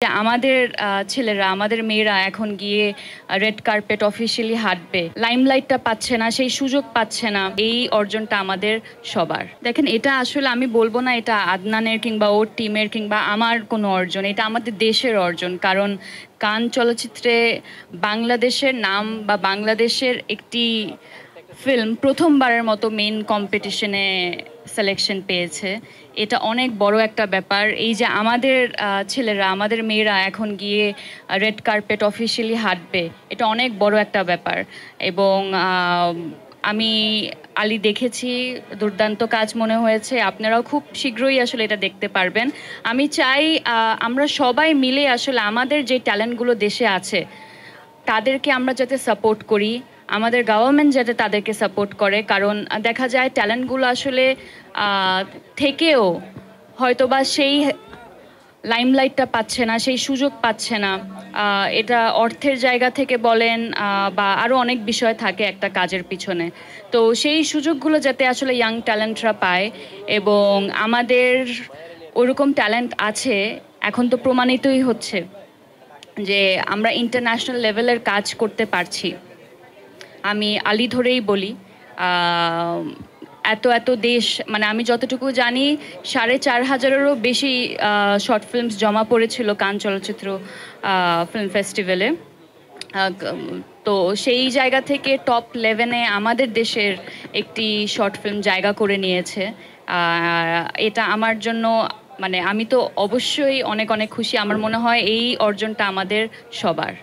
আমাদের ছেলেরা আমাদের মেয়েরা এখন গিয়ে রেড কার্পেট অফিসিয়ালি হাঁটবে, লাইমলাইটটা পাচ্ছে না, সেই সুযোগ পাচ্ছে না। এই অর্জনটা আমাদের সবার। দেখেন, এটা আসলে আমি বলবো না এটা আদনানের কিংবা ওর টিমের কিংবা আমার কোনো অর্জন, এটা আমাদের দেশের অর্জন। কারণ কান চলচ্চিত্রে বাংলাদেশের নাম বা বাংলাদেশের একটি ফিল্ম প্রথমবারের মতো মেইন কম্পিটিশনে সিলেকশন পেয়েছে। এটা অনেক বড় একটা ব্যাপার। এই যে আমাদের ছেলেরা আমাদের মেয়েরা এখন গিয়ে রেড কার্পেট অফিসিয়ালি হাঁটবে, এটা অনেক বড় একটা ব্যাপার। এবং আমি আলী দেখেছি, দুর্দান্ত কাজ মনে হয়েছে। আপনারাও খুব শীঘ্রই আসলে এটা দেখতে পারবেন। আমি চাই আমরা সবাই মিলে আসলে আমাদের যে ট্যালেন্টগুলো দেশে আছে তাদেরকে আমরা যাতে সাপোর্ট করি, আমাদের গভর্নমেন্ট যাতে তাদেরকে সাপোর্ট করে। কারণ দেখা যায় ট্যালেন্টগুলো আসলে থেকেও হয়তোবা সেই লাইমলাইটটা পাচ্ছে না, সেই সুযোগ পাচ্ছে না। এটা অর্থের জায়গা থেকে বলেন বা আরও অনেক বিষয় থাকে একটা কাজের পিছনে। তো সেই সুযোগগুলো যাতে আসলে ইয়াং ট্যালেন্টরা পায়। এবং আমাদের ওরকম ট্যালেন্ট আছে, এখন তো প্রমাণিতই হচ্ছে যে আমরা ইন্টারন্যাশনাল লেভেলের কাজ করতে পারছি। আমি আলী ধরেই বলি, এত এত দেশ, মানে আমি যতটুকু জানি 4,500-এরও বেশি শর্ট ফিল্মস জমা পড়েছিল কান চলচ্চিত্র ফিল্ম ফেস্টিভ্যালে। তো সেই জায়গা থেকে টপ 11-এ আমাদের দেশের একটি শর্ট ফিল্ম জায়গা করে নিয়েছে। এটা আমার জন্য, মানে আমি তো অবশ্যই অনেক অনেক খুশি। আমার মনে হয় এই অর্জনটা আমাদের সবার।